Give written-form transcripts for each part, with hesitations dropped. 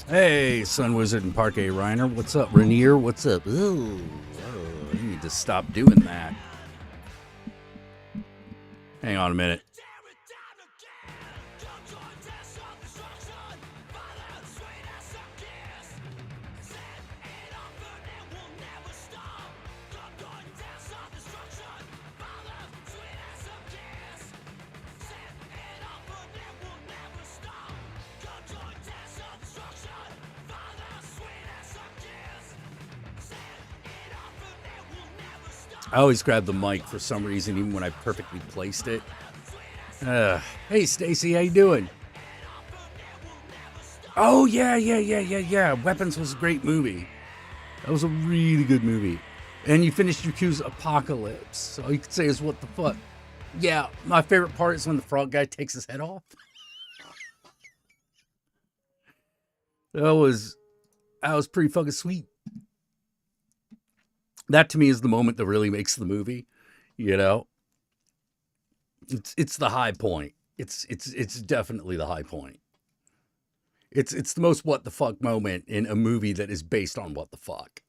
Hey, Sun Wizard and Parquet Reiner. What's up, Rainier? What's up? Ooh, you need to stop doing that. Hang on a minute. I always grab the mic for some reason, even when I perfectly placed it. Hey, Stacy, how you doing? Oh yeah. Weapons was a great movie. That was a really good movie. And you finished your Q's Apocalypse. So all you could say is what the fuck. Yeah, my favorite part is when the frog guy takes his head off. That was pretty fucking sweet. That to me is the moment that really makes the movie. You know, it's the high point. It's definitely the high point. It's the most what the fuck moment in a movie that is based on what the fuck.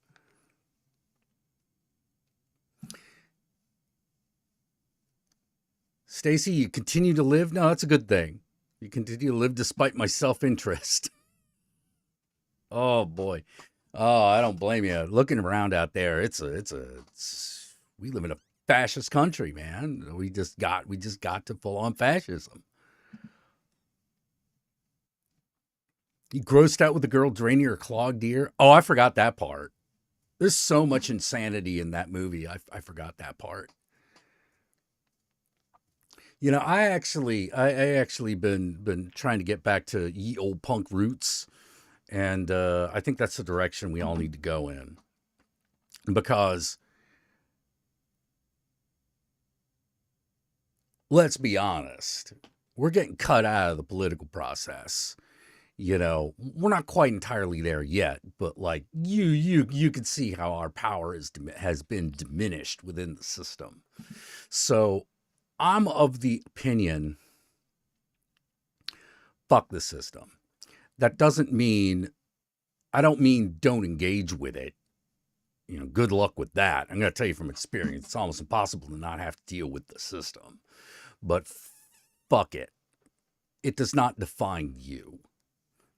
Stacy, you continue to live? No, that's a good thing. You continue to live despite my self-interest. Oh boy. Oh, I don't blame you. Looking around out there, we live in a fascist country, man. We just got to full on fascism. You grossed out with the girl draining her clogged ear. Oh, I forgot that part. There's so much insanity in that movie. I forgot that part. You know, I actually been trying to get back to ye old punk roots, and I think that's the direction we all need to go in because let's be honest, we're getting cut out of the political process. You know, we're not quite entirely there yet, but like you can see how our power has been diminished within the system. So I'm of the opinion, fuck the system. That doesn't mean I don't mean don't engage with it. You know, good luck with that. I'm going to tell you from experience, it's almost impossible to not have to deal with the system. But fuck it. It does not define you.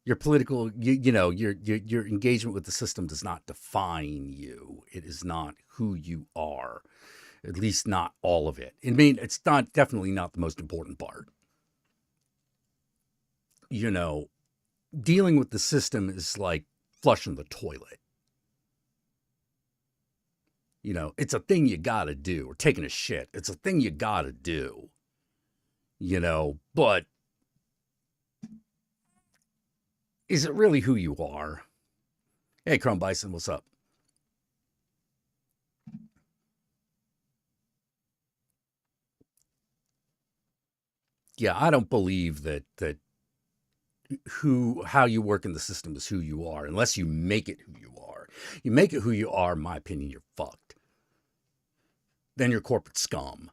Your political, your engagement with the system does not define you. It is not who you are. At least not all of it. I mean, it's not definitely not the most important part. You know, dealing with the system is like flushing the toilet. You know, it's a thing you gotta do, or taking a shit. It's a thing you gotta do, but is it really who you are? Hey, Chrome Bison, what's up? Yeah, I don't believe that how you work in the system is who you are, unless you make it who you are. You make it who you are, in my opinion, you're fucked. Then you're corporate scum.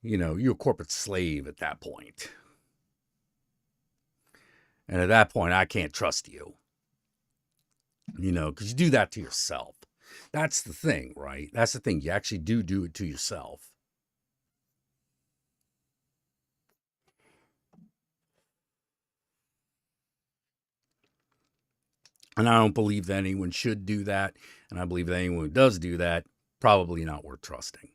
You know, you're a corporate slave at that point. And at that point, I can't trust you, because you do that to yourself. That's the thing, right? That's the thing. You actually do it to yourself. And I don't believe that anyone should do that. And I believe that anyone who does do that, probably not worth trusting.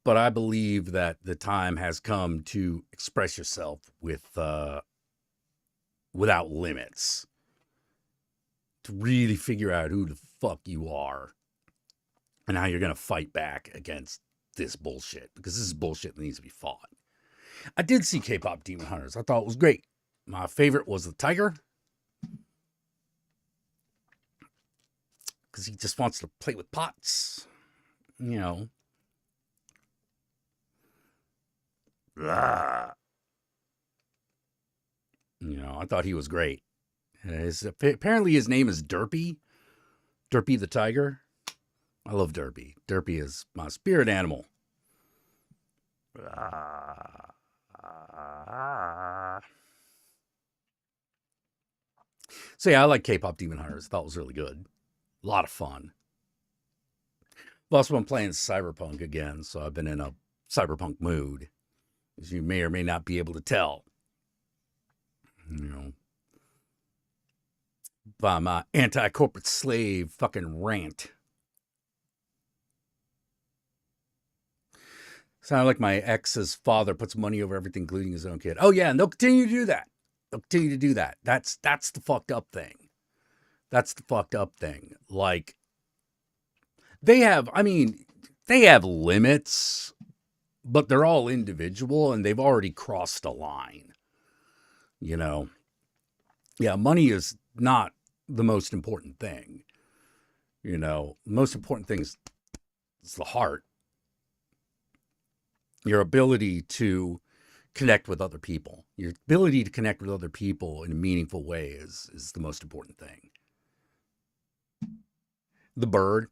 But I believe that the time has come to express yourself without limits, to really figure out who the fuck you are and how you're going to fight back against this bullshit, because this is bullshit that needs to be fought. I did see K-pop Demon Hunters. I thought it was great. My favorite was the tiger, because he just wants to play with pots. You know. Ah. I thought he was great. Apparently his name is Derpy. Derpy the tiger. I love Derpy. Derpy is my spirit animal. So yeah, I like K-pop Demon Hunters. Thought it was really good. A lot of fun. I've also been playing Cyberpunk again, so I've been in a Cyberpunk mood, as you may or may not be able to tell. You know, by my anti-corporate slave fucking rant. Sounded like my ex's father puts money over everything, including his own kid. Oh yeah, and they'll continue to do that. They'll continue to do that. That's the fucked up thing. That's the fucked up thing. Like, they have limits, but they're all individual and they've already crossed a line. You know? Yeah, money is not the most important thing. You know, the most important thing is the heart. Your ability to connect with other people. Your ability to connect with other people in a meaningful way is the most important thing. The bird.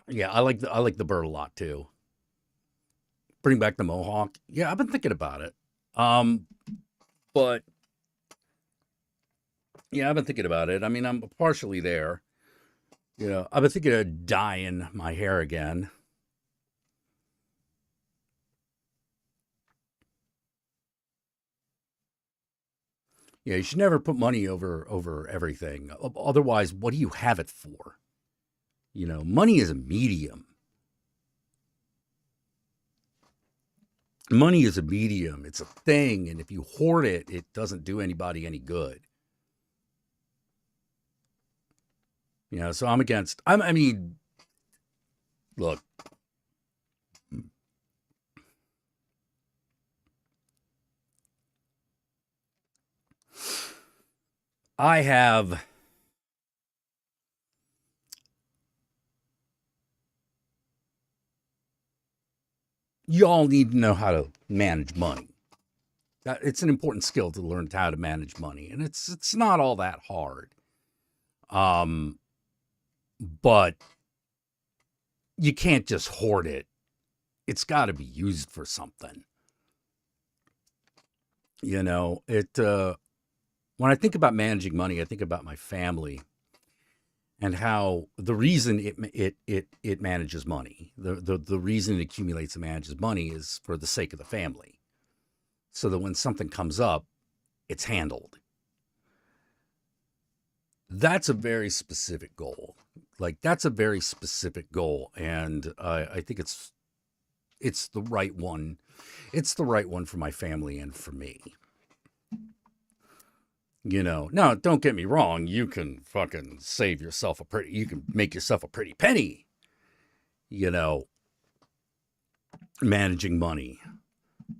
Yeah, I like the bird a lot too. Bring back the mohawk. Yeah, I've been thinking about it. But yeah, I've been thinking about it. I mean, I'm partially there. You know, I've been thinking of dyeing my hair again. Yeah, you should never put money over everything. Otherwise, what do you have it for? You know, money is a medium. Money is a medium. It's a thing, and if you hoard it, it doesn't do anybody any good. You know, so I'm against. I mean, look, I have y'all need to know how to manage money. It's an important skill to learn how to manage money, and it's not all that hard. Um, but you can't just hoard it. It's got to be used for something. You know, when I think about managing money, I think about my family and how the reason it manages money, the reason it accumulates and manages money is for the sake of the family, so that when something comes up, it's handled. That's a very specific goal. Like, that's a very specific goal, and I think it's the right one. It's the right one for my family and for me. You know, now don't get me wrong. You can fucking you can make yourself a pretty penny, you know, managing money.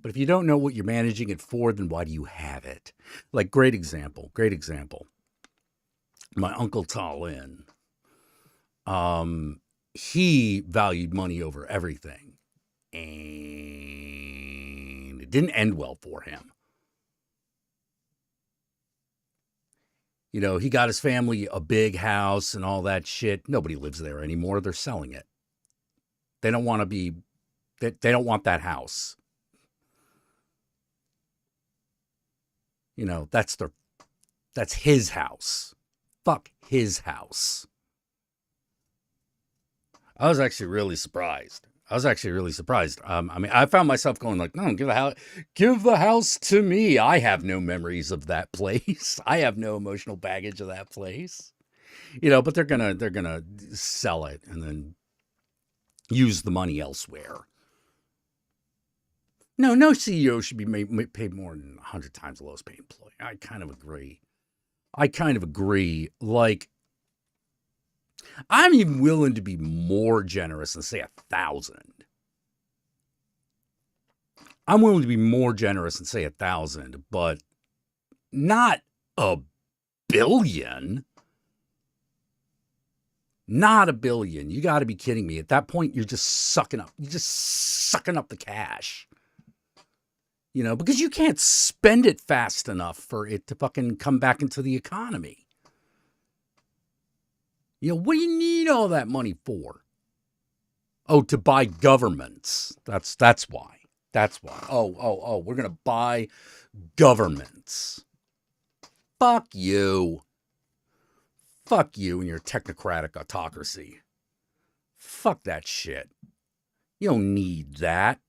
But if you don't know what you're managing it for, then why do you have it? Like, great example. My Uncle Talin, he valued money over everything. And it didn't end well for him. You know, he got his family a big house and all that shit. Nobody lives there anymore. They're selling it. They don't want to be, they don't want that house. You know, that's his house. Fuck his house. I was actually really surprised. I mean, I found myself going like, no, give the house to me. I have no memories of that place. I have no emotional baggage of that place. You know, but they're gonna sell it and then use the money elsewhere. No CEO should be paid more than 100 times the lowest paid employee. I kind of agree. Like, I'm even willing to be more generous and say 1,000. I'm willing to be more generous and say 1,000, but not a billion. Not a billion. You got to be kidding me. At that point, you're just sucking up. You're just sucking up the cash. You know, because you can't spend it fast enough for it to fucking come back into the economy. You know, what do you need all that money for? Oh, to buy governments. That's why. That's why. Oh, we're gonna buy governments. Fuck you. Fuck you and your technocratic autocracy. Fuck that shit. You don't need that.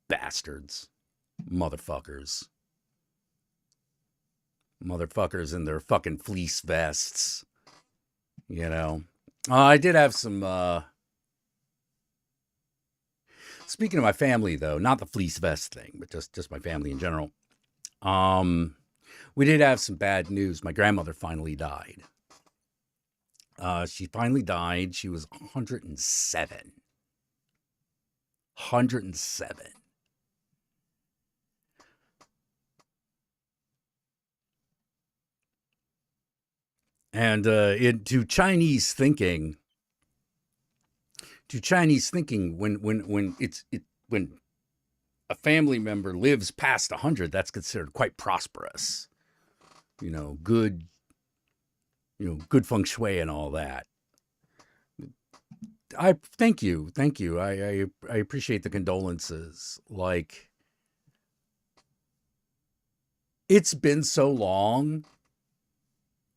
Bastards. Motherfuckers. Motherfuckers in their fucking fleece vests. You know. I did have some speaking of my family though, not the fleece vest thing, but just my family in general. We did have some bad news. My grandmother finally died. She finally died. She was 107. 107. And to Chinese thinking, when a family member lives past 100, that's considered quite prosperous. Good, good feng shui and all that. I thank you. I appreciate the condolences. Like, it's been so long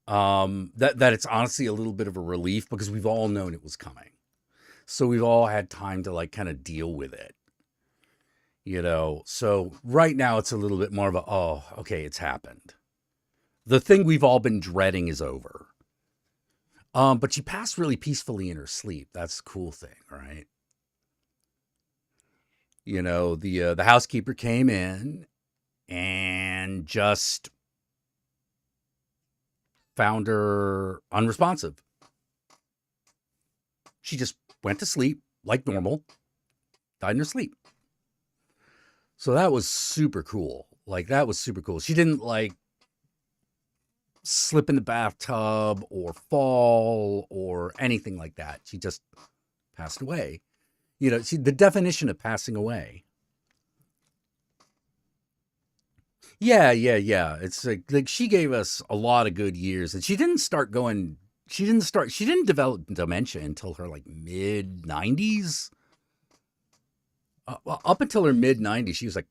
that it's honestly a little bit of a relief because we've all known it was coming. So we've all had time to like kind of deal with it. So right now it's a little bit more of a, oh, okay, it's happened. The thing we've all been dreading is over. But she passed really peacefully in her sleep. That's the cool thing, right? The housekeeper came in and just found her unresponsive. She just went to sleep like normal, died in her sleep. So that was super cool. Like, that was super cool. She didn't like slip in the bathtub or fall or anything like that. She just passed away. The definition of passing away. Yeah. It's like she gave us a lot of good years, and she didn't develop dementia until her like mid 90s. Up until her mid 90s, she was like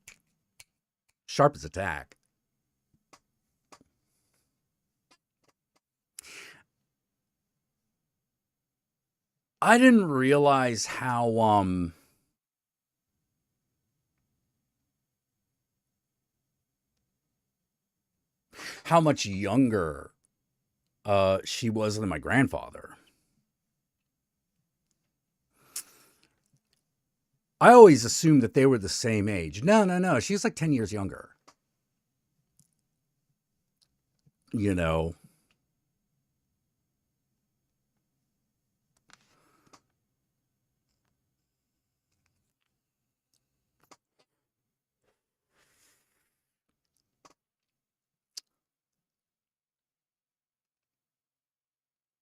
sharp as a tack. I didn't realize how much younger she was than my grandfather. I always assumed that they were the same age. No. She was like 10 years younger. You know.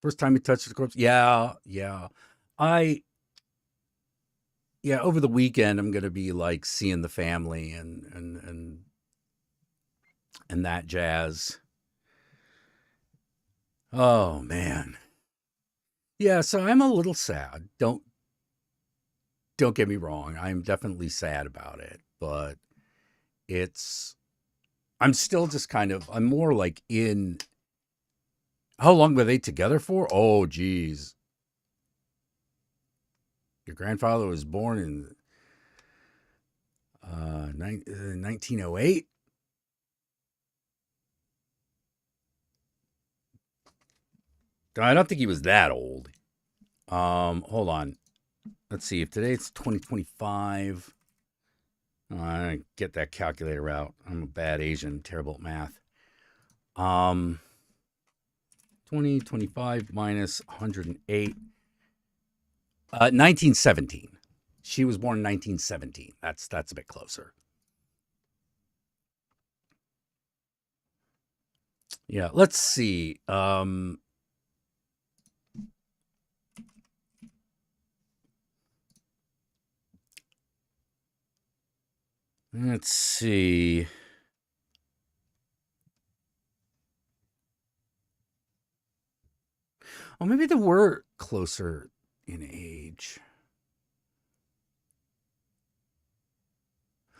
First time he touched the corpse. Yeah. I over the weekend I'm gonna be like seeing the family and that jazz. Oh man. Yeah, so I'm a little sad. Don't get me wrong. I'm definitely sad about it, but it's I'm still just I'm more like in how long were they together for? Oh geez. Your grandfather was born in 1908. I don't think he was that old. Hold on. Let's see. If today it's 2025, I get that calculator out. I'm a bad Asian, terrible at math. 2025 minus 108. 1917. She was born in 1917. That's a bit closer. Yeah, let's see. Let's see. Oh, maybe they were closer in age.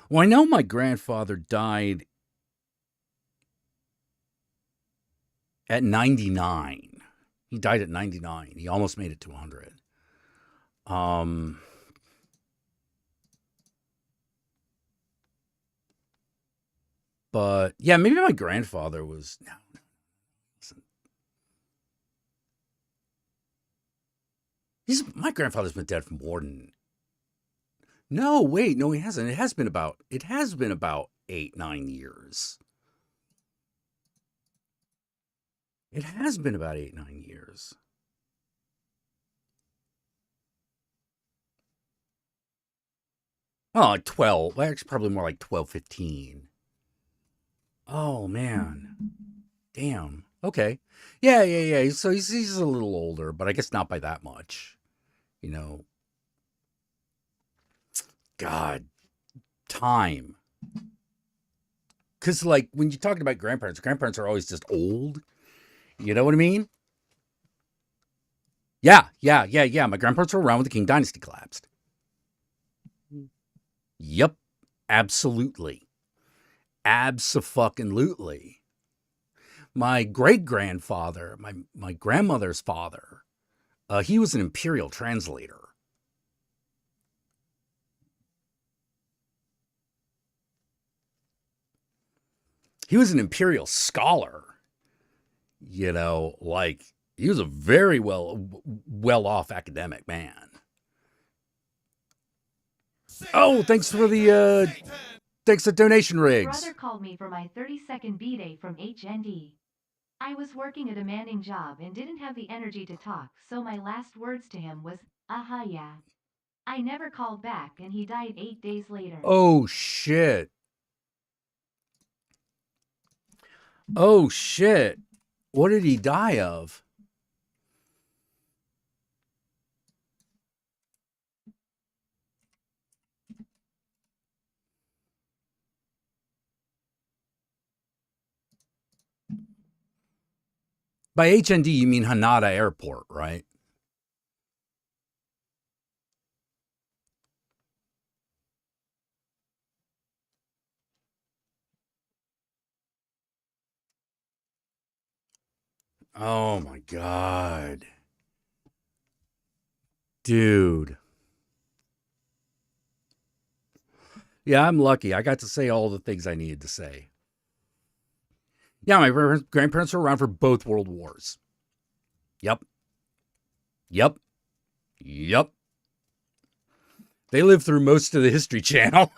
Well, I know my grandfather died at 99. He died at 99. He almost made it to 100. Um, but yeah, maybe my grandfather was. No, listen, my grandfather's been dead for more than. No, wait, no, he hasn't. It has been about. It has been about 8, 9 years. It has been about 8, 9 years. Oh, like 12. Well, actually, probably more like 12, 15. Oh, man. Damn. Okay. Yeah, yeah, yeah. So he's a little older, but I guess not by that much. You know, God, time. Because, like, when you're talking about grandparents are always just old. You know what I mean? Yeah, yeah, yeah, yeah. My grandparents were around when the King Dynasty collapsed. Yep. Absolutely. Abso-fucking-lutely. My great grandfather, my grandmother's father, he was an imperial translator. He was an imperial scholar. Like he was a very well off academic man. Oh, thanks for the thanks to donation rigs. Brother called me for my 30-second B-day from HND. I was working a demanding job and didn't have the energy to talk, so my last words to him was, aha yeah. I never called back and he died 8 days later. Oh shit. Oh shit. What did he die of? By HND you mean Hanada Airport, right? Oh my god. Dude. Yeah, I'm lucky. I got to say all the things I needed to say. Yeah, my grandparents were around for both world wars. Yep. Yep. Yep. They lived through most of the History Channel.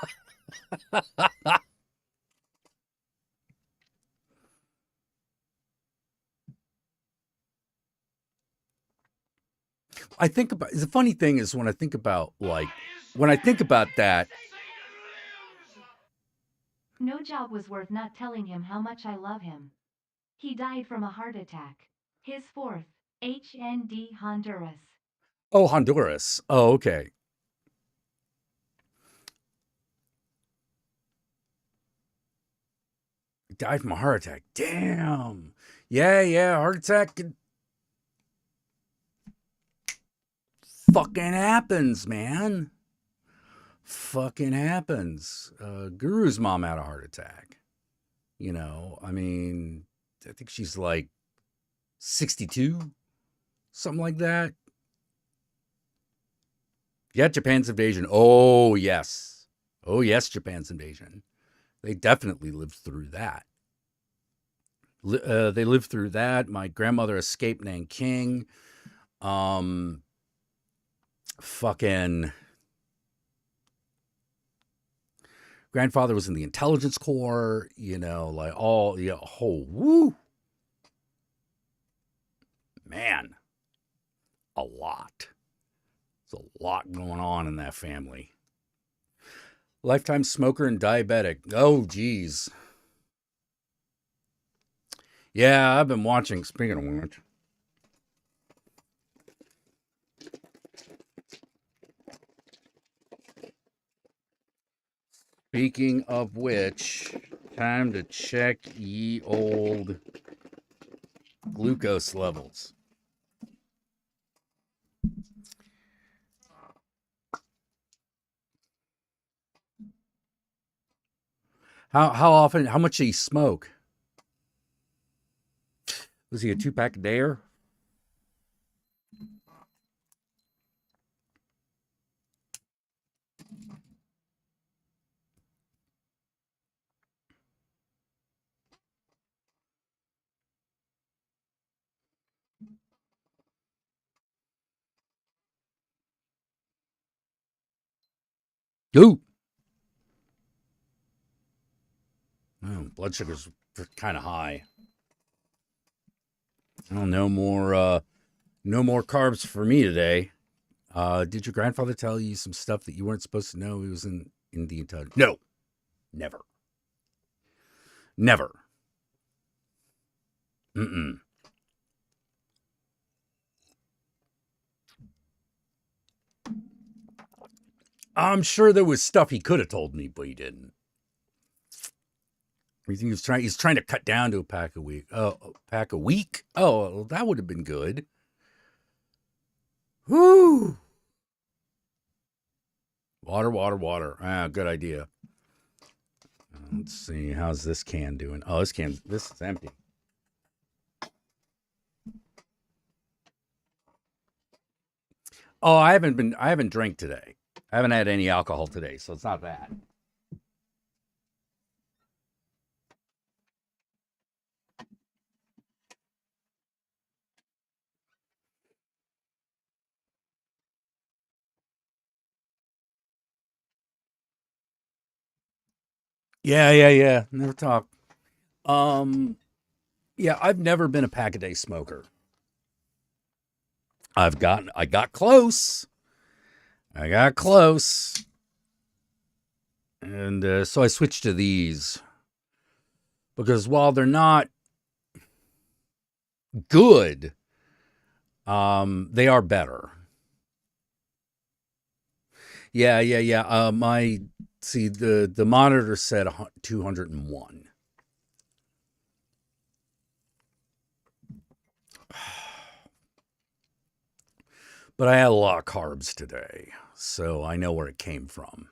I think about the funny thing is when I think about that. No job was worth not telling him how much I love him. He died from a heart attack. His fourth, HND Honduras. Oh, Honduras. Oh, okay. He died from a heart attack. Damn. Yeah, yeah. Heart attack fucking happens, man. Fucking happens. Guru's mom had a heart attack. I mean, I think she's like 62, something like that. Yeah, Japan's invasion. Oh, yes. Oh, yes, Japan's invasion. They definitely lived through that. They lived through that. My grandmother escaped Nanking. Fucking grandfather was in the intelligence corps. Like all, oh, woo, man, a lot. There's a lot going on in that family. Lifetime smoker and diabetic. Oh, geez. Yeah, I've been watching. Speaking of which, time to check ye old glucose levels. How often? How much did he smoke? Was he a 2 pack a day? Ooh, oh, blood sugar's kind of high. Oh, no more, no more carbs for me today. Did your grandfather tell you some stuff that you weren't supposed to know? He was in Indian touch. No, never, never. Mm-mm. I'm sure there was stuff he could have told me, but he didn't. He's trying to cut down to a pack a week. Oh, a pack a week? Oh, well, that would have been good. Whoo! Water, water, water. Ah, good idea. Let's see. How's this can doing? Oh, this is empty. Oh, I haven't drank today. I haven't had any alcohol today, so it's not that. Yeah, yeah, yeah. Never talk. Um, yeah, I've never been a pack a day smoker. I got close. I got close. And so I switched to these because while they're not good, they are better. Yeah, yeah, yeah. My see the monitor said 201, but I had a lot of carbs today, so I know where it came from.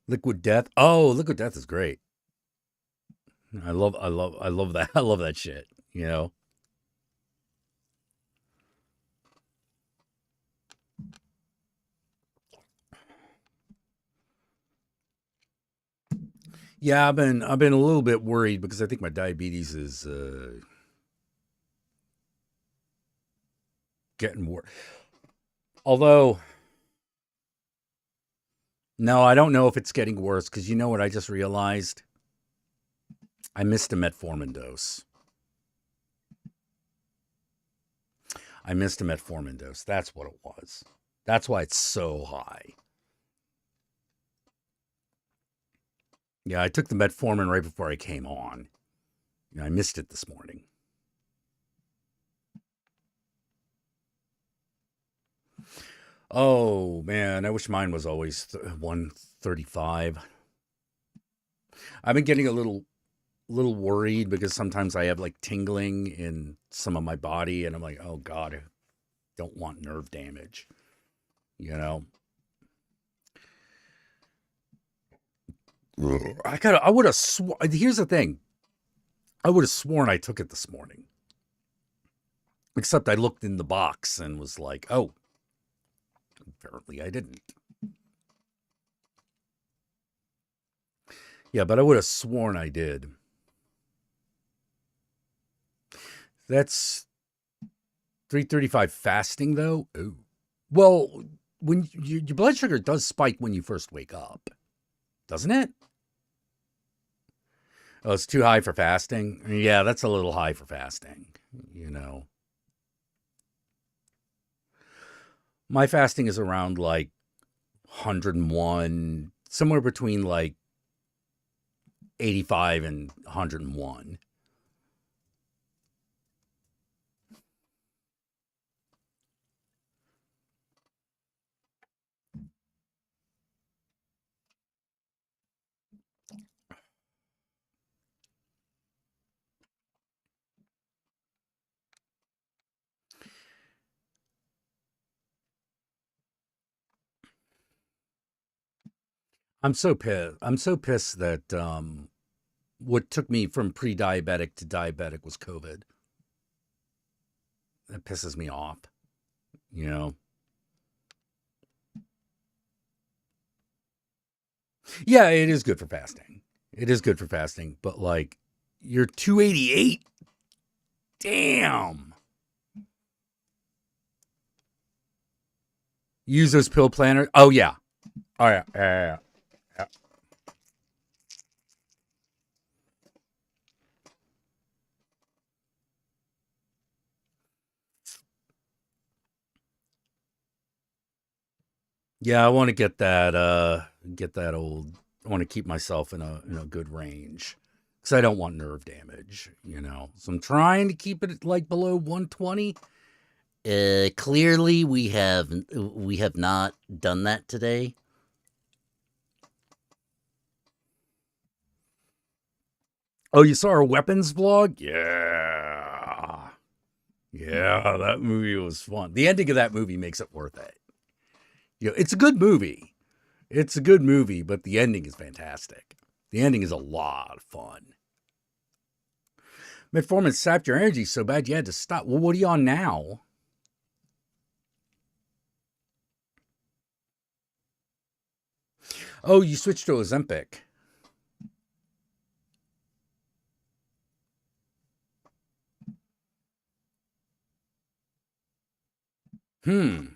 Liquid Death. Oh, Liquid Death is great. I love that. I love that shit. You know. Yeah, I've been a little bit worried because I think my diabetes is getting worse. Although, no, I don't know if it's getting worse because you know what I just realized? I missed a metformin dose. I missed a metformin dose. That's what it was. That's why it's so high. Yeah, I took the metformin right before I came on. You know, I missed it this morning. Oh man, I wish mine was always 135. I've been getting a little worried because sometimes I have like tingling in some of my body, and I'm like, oh god, I don't want nerve damage. You know, I would have here's the thing. I would have sworn I took it this morning. Except I looked in the box and was like, oh, apparently I didn't. Yeah, but I would have sworn I did. That's 335 fasting though. Ooh. Well, when your blood sugar does spike when you first wake up, doesn't it? Oh, it's too high for fasting. Yeah, that's a little high for fasting. You know, my fasting is around like 101, somewhere between like 85 and 101. I'm so pissed. I'm so pissed that what took me from pre-diabetic to diabetic was COVID. That pisses me off. You know. Yeah, it is good for fasting. It is good for fasting, but like you're 288. Damn. Use those pill planners. Oh yeah. Oh yeah. Yeah. Yeah, I want to get that old. I want to keep myself in a good range cuz I don't want nerve damage, you know. So I'm trying to keep it like below 120. Clearly we have not done that today. Oh, you saw our weapons vlog? Yeah. Yeah, that movie was fun. The ending of that movie makes it worth it. You know, it's a good movie. It's a good movie, but the ending is fantastic. The ending is a lot of fun. Metformin sapped your energy so bad you had to stop. Well, what are you on now? Oh, you switched to Ozempic. Hmm.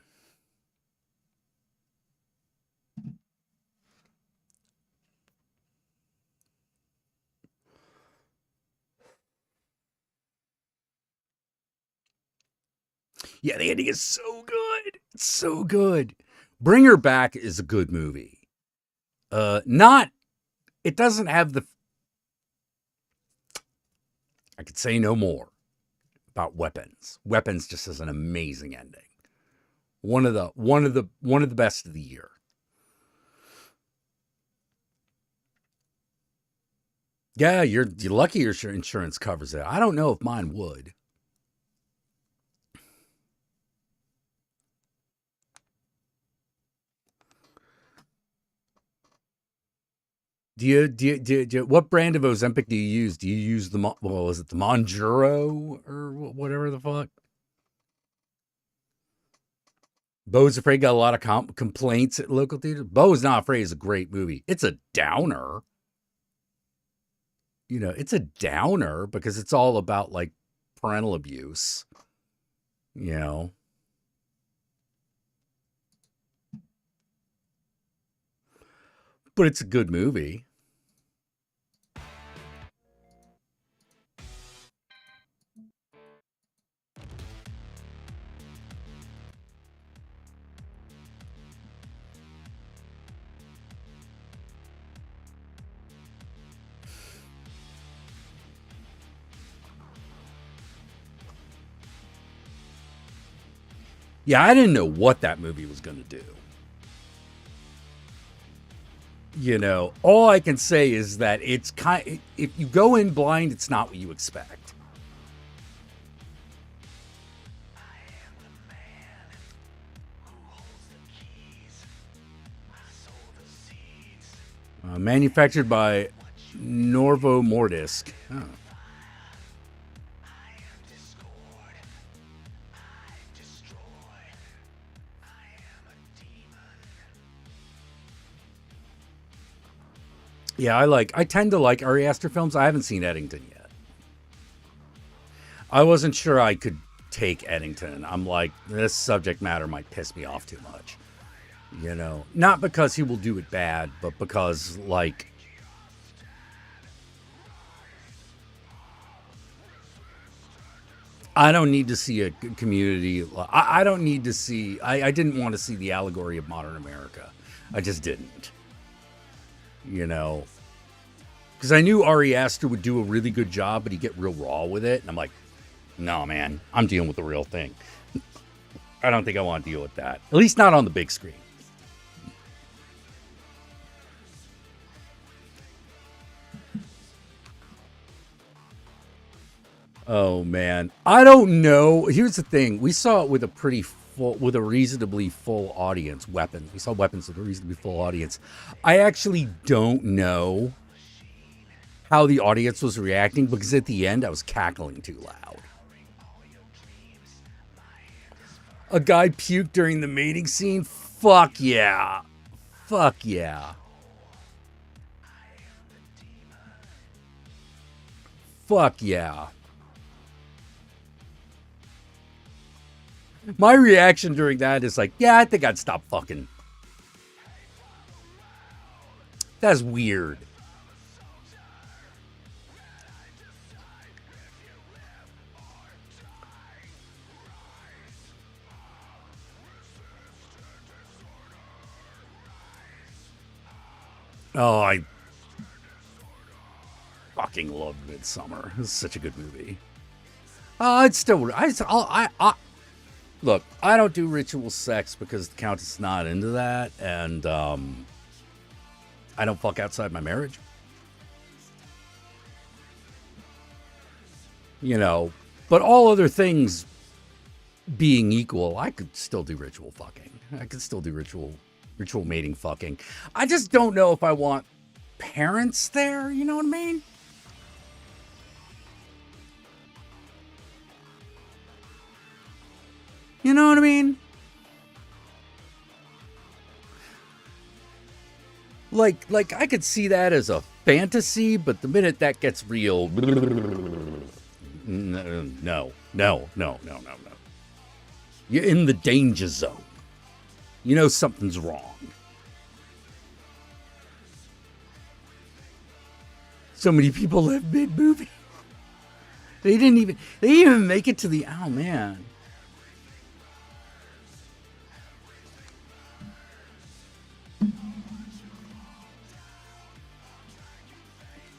Yeah, the ending is so good. It's so good. Bring Her Back is a good movie. Not. It doesn't have the. I could say no more about Weapons. Weapons just has an amazing ending. One of the best of the year. Yeah, you're lucky your insurance covers it. I don't know if mine would. What brand of Ozempic do you use? Do you use well, is it the Monjuro or whatever the fuck? Bo's Afraid got a lot of complaints at local theaters. Bo is Not Afraid is a great movie. It's a downer. You know, it's a downer because it's all about like parental abuse. You know, but it's a good movie. Yeah, I didn't know what that movie was going to do. You know, all I can say is that it's kind. If you go in blind, it's not what you expect. Manufactured by Norvo Mordisk. Oh. Yeah, I tend to like Ari Aster films. I haven't seen Eddington yet. I wasn't sure I could take Eddington. I'm like, this subject matter might piss me off too much. You know, not because he will do it bad, but because like I don't need to see a community. I don't need to see. I didn't want to see the allegory of modern America. I just didn't. You know, because I knew Ari Aster would do a really good job, but he'd get real raw with it, and I'm like, no, man, I'm dealing with the real thing. I don't think I want to deal with that. At least not on the big screen. Oh man, I don't know. Here's the thing: we saw it with a pretty with a reasonably full audience. Weapons. We saw weapons with a reasonably full audience. I actually don't know how the audience was reacting because at the end I was cackling too loud. A guy puked during the mating scene? Fuck yeah. Fuck yeah. Fuck yeah. My reaction during that is like, yeah, I think I'd stop fucking. That's weird. Oh, I fucking love Midsummer. This is such a good movie. I'd still, look, I don't do ritual sex because the Countess is not into that, and I don't fuck outside my marriage. You know, but all other things being equal, I could still do ritual fucking. I could still do ritual mating fucking. I just don't know if I want parents there, you know what I mean? You know what I mean? Like I could see that as a fantasy, but the minute that gets real, no. You're in the danger zone. You know something's wrong. So many people live mid-movie. They didn't even make it to the, oh man.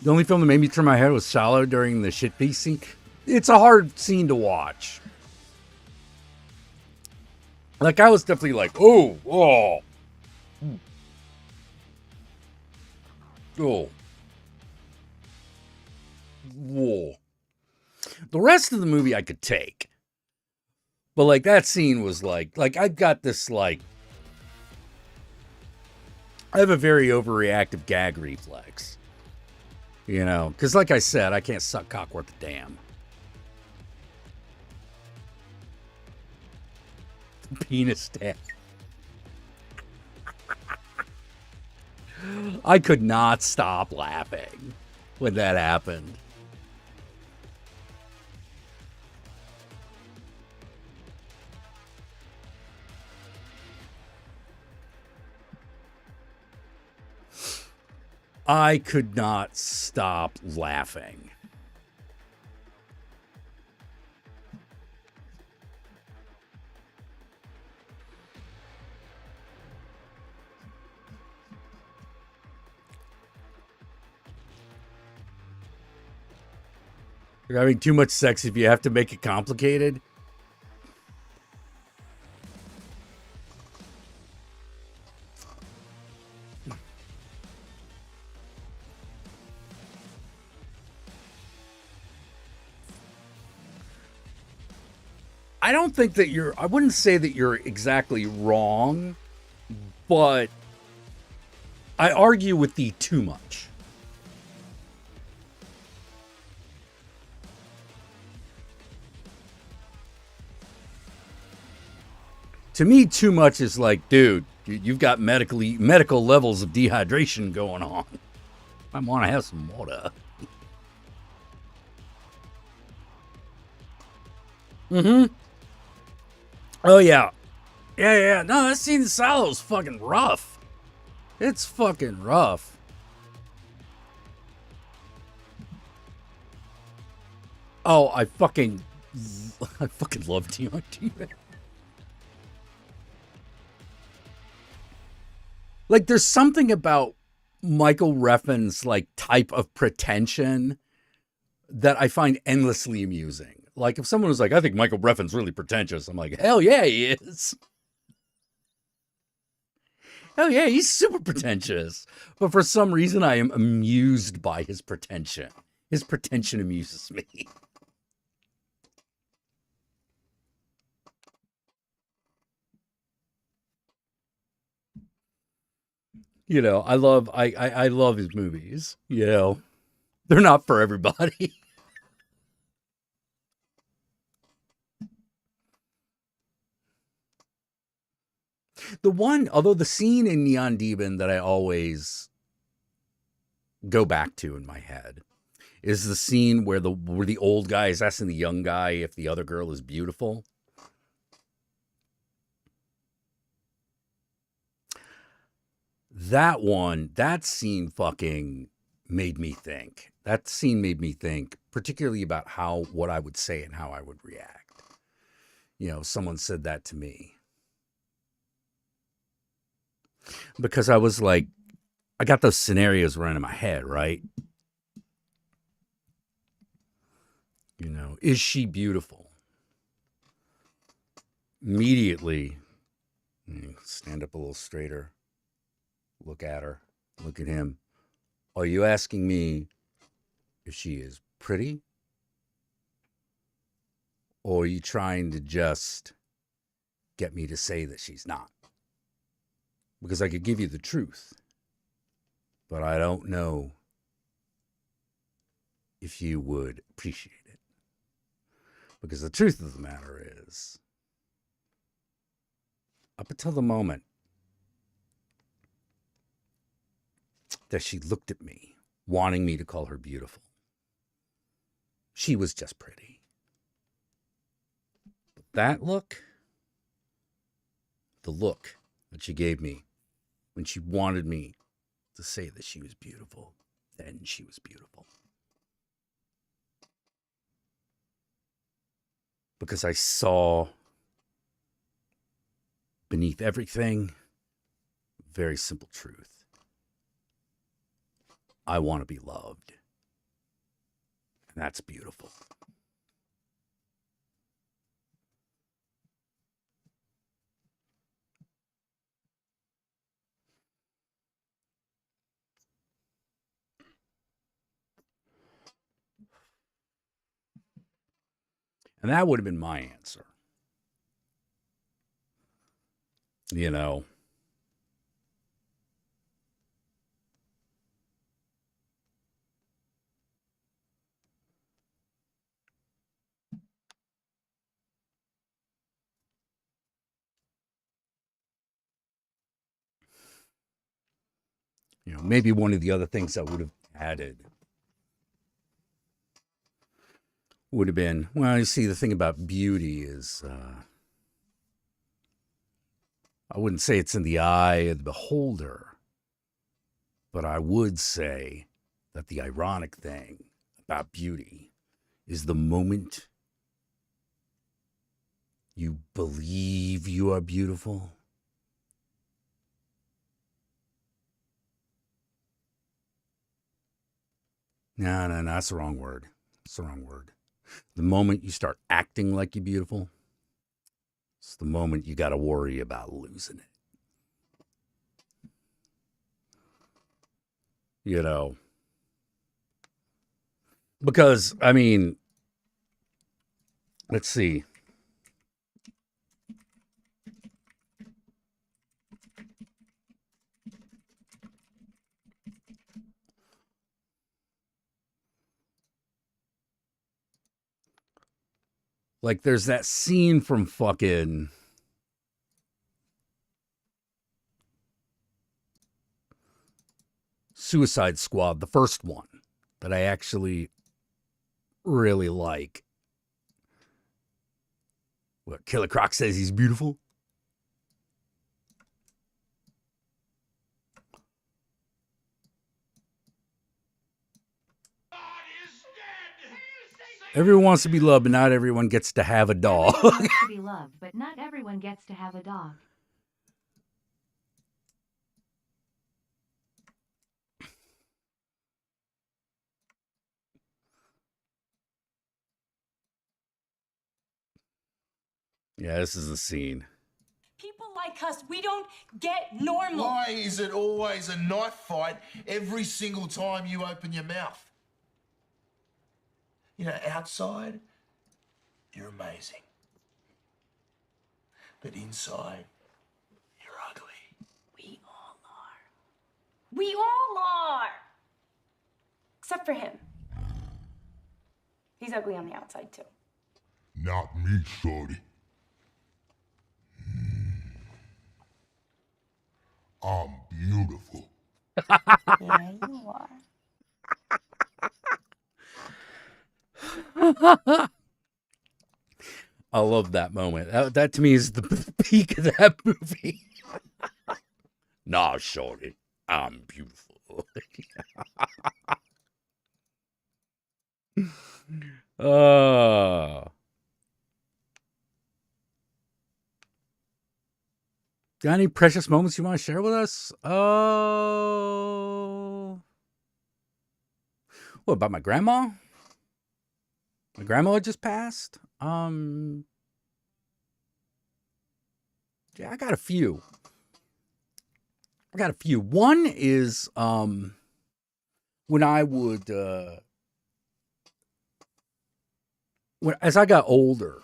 The only film that made me turn my head was Shallow during the shit piece scene. It's a hard scene to watch. Like, I was definitely like, oh. Whoa. The rest of the movie I could take. But, like, that scene was like I've got this, like, I have a very overreactive gag reflex. You know, because like I said, I can't suck cock worth a damn. Penis stab. I could not stop laughing when that happened. I could not stop laughing. You're having too much sex if you have to make it complicated. I don't think that I wouldn't say that you're exactly wrong, but I argue with the too much. To me, too much is like, dude, you've got medical levels of dehydration going on. I want to have some water. Mm-hmm. Oh, yeah. Yeah. No, that scene in Silo is fucking rough. It's fucking rough. Oh, I fucking love TRT. Like, there's something about Michael Refn's, like, type of pretension that I find endlessly amusing. Like, if someone was like, I think Michael Refn's really pretentious, I'm like, hell yeah, he is. Hell yeah, he's super pretentious. But for some reason, I am amused by his pretension. His pretension amuses me. You know, I love his movies. You know, they're not for everybody. The one, although the scene in Neon Demon that I always go back to in my head is the scene where the old guy is asking the young guy if the other girl is beautiful. That scene fucking made me think. That scene made me think, particularly about what I would say and how I would react. You know, someone said that to me. Because I was like, I got those scenarios running in my head, right? You know, is she beautiful? Immediately, stand up a little straighter, look at her, look at him. Are you asking me if she is pretty? Or are you trying to just get me to say that she's not? Because I could give you the truth, but I don't know if you would appreciate it. Because the truth of the matter is, up until the moment that she looked at me, wanting me to call her beautiful, she was just pretty. But that look, the look that she gave me when she wanted me to say that she was beautiful, then she was beautiful. Because I saw beneath everything, very simple truth. I want to be loved. And that's beautiful. And that would have been my answer. You know, maybe one of the other things I would have added would have been, well, you see, the thing about beauty is, I wouldn't say it's in the eye of the beholder, but I would say that the ironic thing about beauty is the moment you believe you are beautiful. No, that's the wrong word. It's the wrong word. The moment you start acting like you're beautiful, it's the moment you got to worry about losing it. You know, because, I mean, let's see. Like, there's that scene from fucking Suicide Squad, the first one, that I actually really like. What, Killer Croc says he's beautiful? Everyone wants to be loved, but not everyone gets to have a dog. Everyone wants to be loved, but not everyone gets to have a dog. Yeah, this is the scene. People like us, we don't get normal. Why is it always a knife fight every single time you open your mouth? You know, outside, you're amazing. But inside, you're ugly. We all are. We all are. Except for him. He's ugly on the outside, too. Not me, shorty. I'm beautiful. Yeah, you are. I love that moment. That to me is the peak of that movie. Nah, shorty, I'm beautiful. uh, got any precious moments you want to share with us? Oh, what about my grandma? My grandma just passed. Yeah, I got a few. One is when I would as I got older,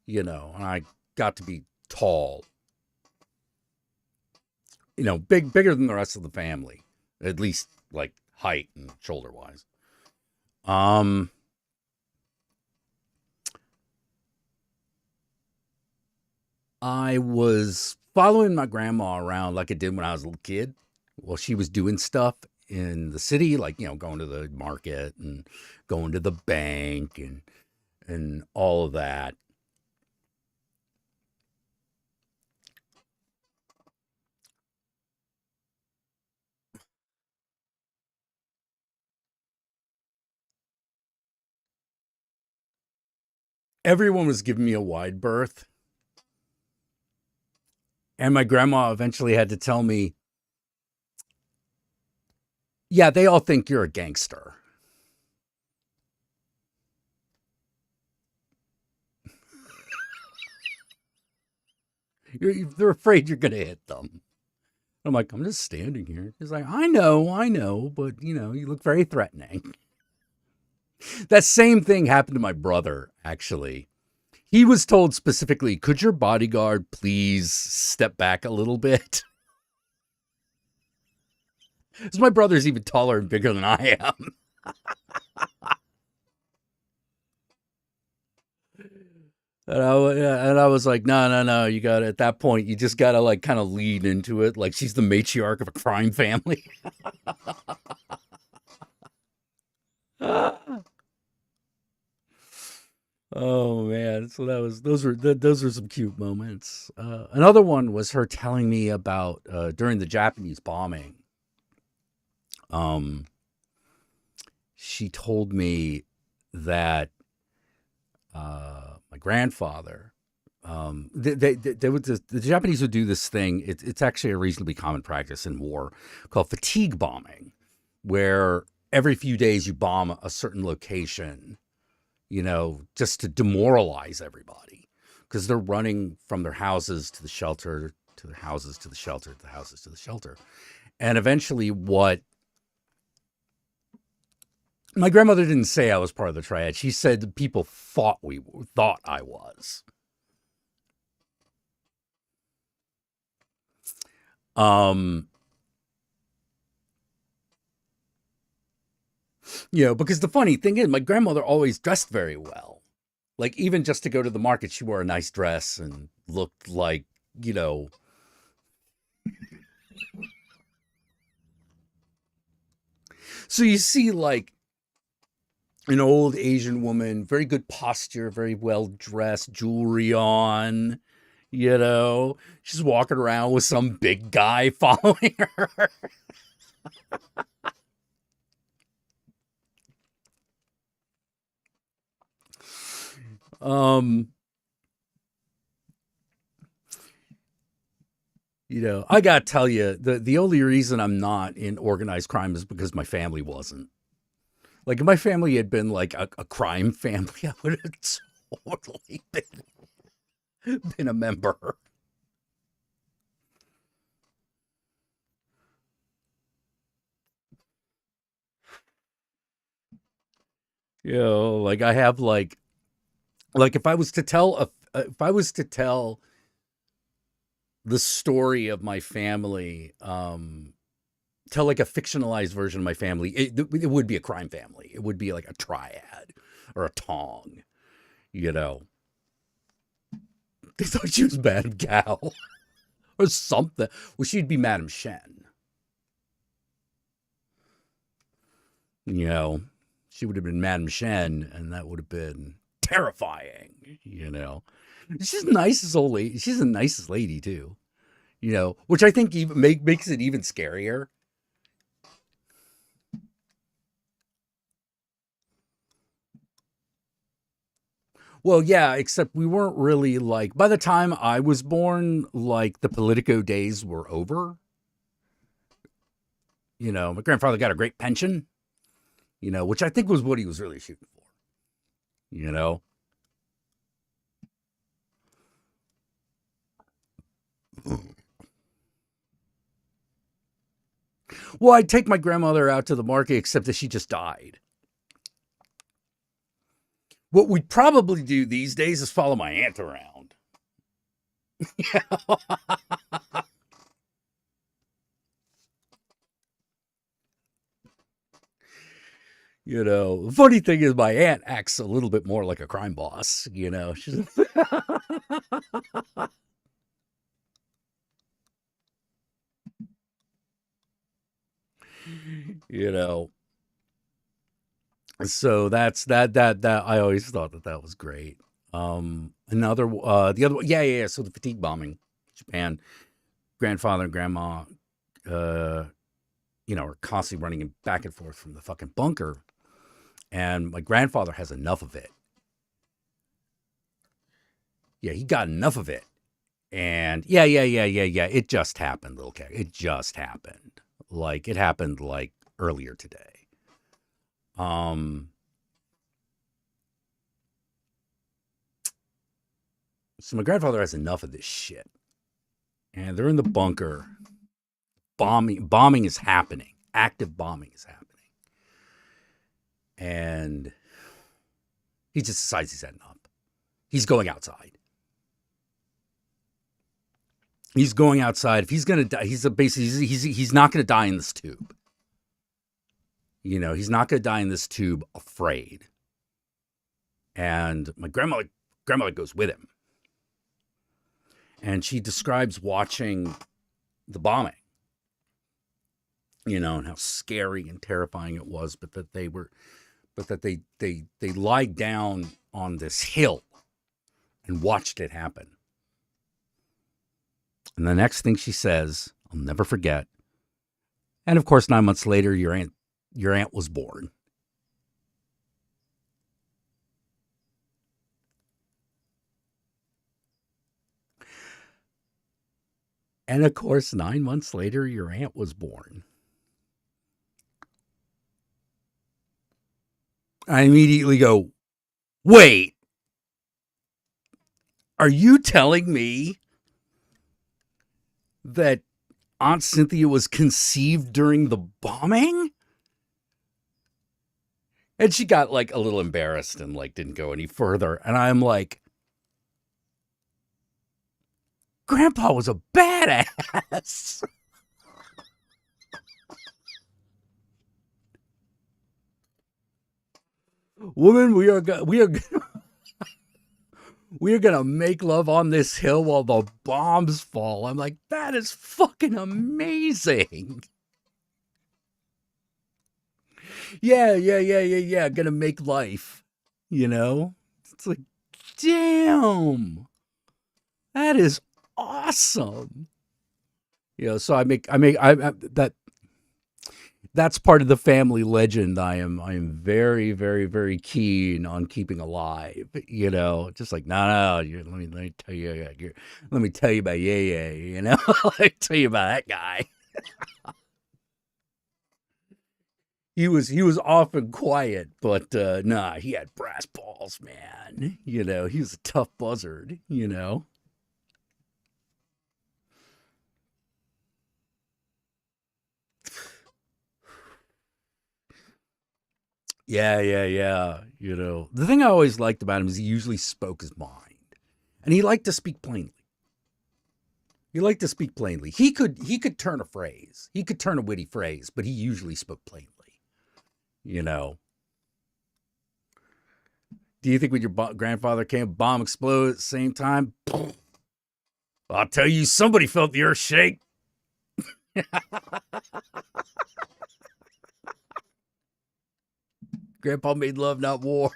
and I got to be tall, bigger than the rest of the family, at least like height and shoulder wise. I was following my grandma around like I did when I was a little kid. Well, she was doing stuff in the city, like, going to the market and going to the bank and all of that. Everyone was giving me a wide berth. And my grandma eventually had to tell me, yeah, they all think you're a gangster. They're afraid you're going to hit them. I'm like, I'm just standing here. She's like, I know, but, you look very threatening. That same thing happened to my brother, actually. He was told specifically, could your bodyguard please step back a little bit? Because my brother's even taller and bigger than I am. And I was like, no. You got to, at that point, you just got to like kind of lead into it. Like she's the matriarch of a crime family. Oh man. So those were some cute moments. Another one was her telling me about, during the Japanese bombing. She told me that, my grandfather, they would the Japanese would do this thing. It's actually a reasonably common practice in war called fatigue bombing, where every few days you bomb a certain location, just to demoralize everybody because they're running from their houses to the shelter, to their houses to the shelter, to the houses to the shelter, and eventually what. My grandmother didn't say I was part of the triad. She said that people thought I was. Because the funny thing is, my grandmother always dressed very well. Like even just to go to the market, she wore a nice dress and looked like, you know. So you see like an old Asian woman, very good posture, very well dressed, jewelry on, she's walking around with some big guy following her. I gotta tell you, the only reason I'm not in organized crime is because my family wasn't. Like, if my family had been like a crime family, I would have totally been a member. Like I have like if I was to tell the story of my family, tell like a fictionalized version of my family, it would be a crime family. It would be like a triad or a tong, you know. They thought she was Madame Gal or something. Well, she'd be Madame Shen. You know, she would have been Madame Shen, and that would have been terrifying, you know. She's the nicest old lady. She's the nicest lady, too, you know, which I think even makes it even scarier. Well, yeah, except we weren't really like, by the time I was born, like the Politico days were over. You know, my grandfather got a great pension, you know, which I think was what he was really shooting for, you know. Well, I'd take my grandmother out to the market, except that she just died. What we'd probably do these days is follow my aunt around. You know, the funny thing is my aunt acts a little bit more like a crime boss, you know. She's you know. So that I always thought that was great. Another the other yeah. So the fatigue bombing, Japan, grandfather and grandma, you know, are constantly running back and forth from the fucking bunker, and my grandfather has enough of it. Yeah, he got enough of it, and yeah. It just happened, little cat. It just happened. Like it happened like earlier today. Um, so my grandfather has enough of this shit, and they're in the bunker. Bombing is happening. Active bombing is happening, and he just decides he's had enough. He's going outside. He's going outside. If he's gonna die, he's not gonna die in this tube. You know, he's not gonna die in this tube afraid. And my grandmother goes with him, and she describes watching the bombing. You know, and how scary and terrifying it was, but that they lied down on this hill and watched it happen. And the next thing she says, I'll never forget. And of course, 9 months later, your aunt was born. And of course, 9 months later, your aunt was born. I immediately go, wait, are you telling me that Aunt Cynthia was conceived during the bombing? And she got like a little embarrassed and like didn't go any further. And I'm like, Grandpa was a badass. Woman, we are gonna make love on this hill while the bombs fall. I'm like, that is fucking amazing. Yeah. Gonna make life. You know? It's like, damn. That is awesome. You know, so that's part of the family legend I am very, very, very keen on keeping alive. You know, just like, no, let me tell you, let me tell you about Yay, you know, let me tell you about that guy. He was often quiet, but nah, he had brass balls, man. You know, he was a tough buzzard, you know. Yeah. You know, the thing I always liked about him is he usually spoke his mind. And he liked to speak plainly. He liked to speak plainly. He could turn a phrase. He could turn a witty phrase, but he usually spoke plainly. You know. Do you think when your grandfather came, bomb exploded at the same time? I'll tell you, somebody felt the earth shake. Grandpa made love, not war.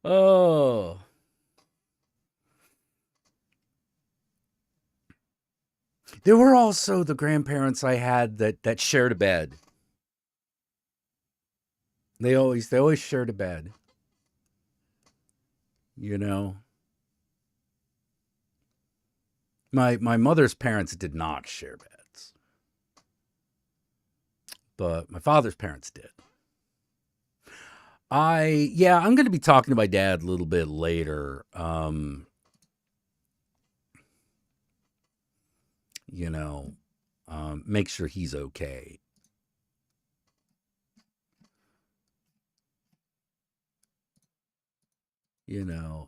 Oh. There were also the grandparents I had that shared a bed. They always shared a bed. You know. My mother's parents did not share beds. But my father's parents did. I'm going to be talking to my dad a little bit later. Make sure he's okay.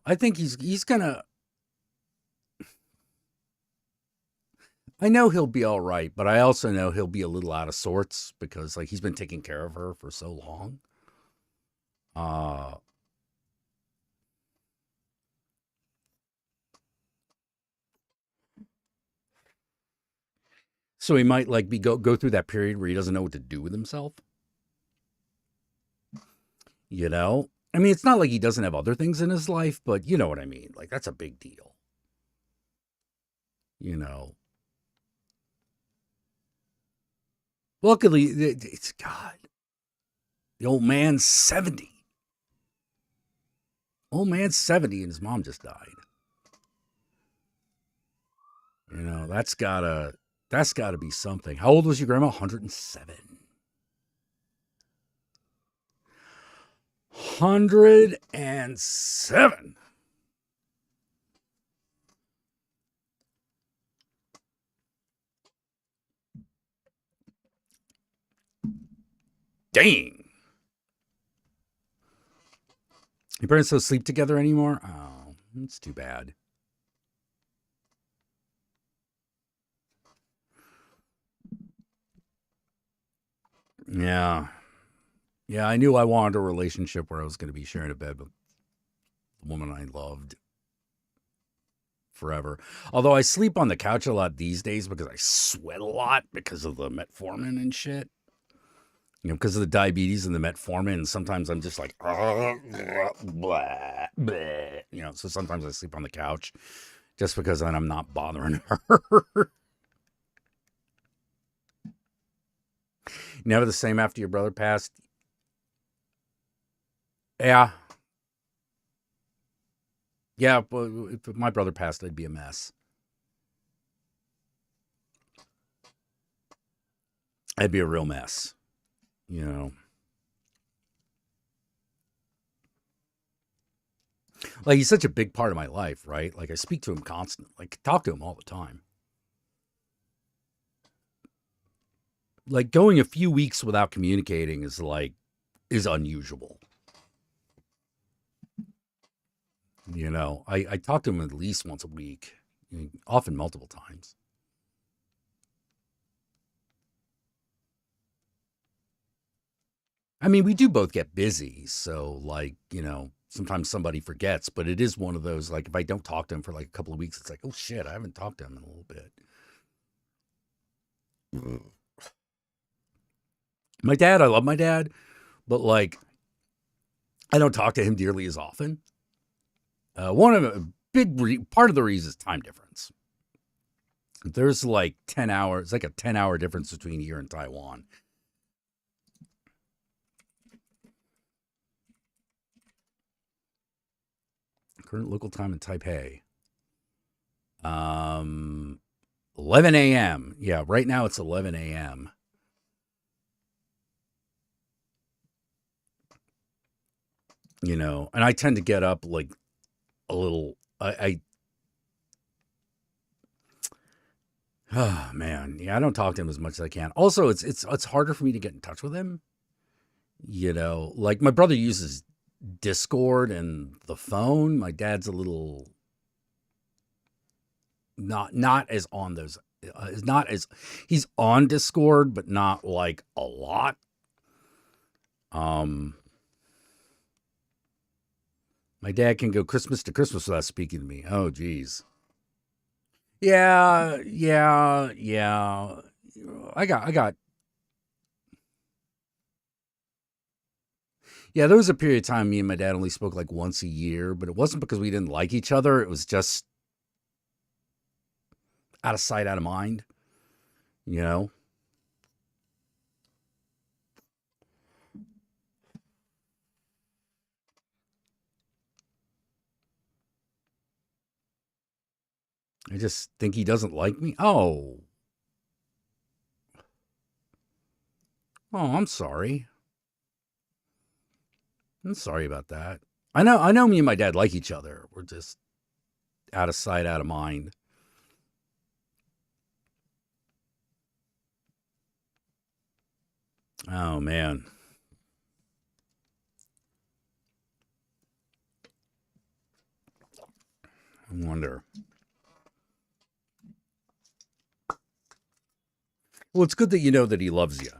I think he's gonna. I know he'll be all right, but I also know he'll be a little out of sorts because like he's been taking care of her for so long. So he might like go through that period where he doesn't know what to do with himself. I mean, it's not like he doesn't have other things in his life, but you know what I mean. Like that's a big deal. Luckily, it's God. The old man's 70. Old man's 70 and his mom just died. That's gotta be something. How old was your grandma? 107. 107. Dang. Your parents don't sleep together anymore? Oh, that's too bad. Yeah. Yeah, I knew I wanted a relationship where I was going to be sharing a bed with the woman I loved forever. Although I sleep on the couch a lot these days because I sweat a lot because of the metformin and shit. Because of the diabetes and the metformin, and sometimes I'm just like, blah, blah, blah. So sometimes I sleep on the couch just because then I'm not bothering her. Never the same after your brother passed? Yeah. Yeah, but if my brother passed, I'd be a mess. I'd be a real mess. Like he's such a big part of my life, right? Like I speak to him constantly, like talk to him all the time. Like going a few weeks without communicating is unusual. I talk to him at least once a week, often multiple times. I mean, we do both get busy, so sometimes somebody forgets, but it is one of those, like, if I don't talk to him for like a couple of weeks, it's like, oh shit, I haven't talked to him in a little bit. My dad, I love my dad, but like, I don't talk to him nearly as often. One of a big part of the reason is time difference. There's like 10 hours, like a 10-hour difference between here and Taiwan. Current local time in Taipei. 11 a.m. Yeah, right now it's 11 a.m. And I tend to get up like a little. Oh man, yeah, I don't talk to him as much as I can. Also, it's harder for me to get in touch with him. Like my brother uses Discord and the phone. My dad's a little not as on those. Is not as he's on Discord, but not like a lot. My dad can go Christmas to Christmas without speaking to me. Oh, geez. Yeah. I got. Yeah, there was a period of time me and my dad only spoke like once a year, but it wasn't because we didn't like each other. It was just out of sight, out of mind, you know? I just think he doesn't like me. Oh, I'm sorry. I'm sorry about that. I know me and my dad like each other. We're just out of sight, out of mind. Oh, man. I wonder. Well, it's good that you know that he loves you.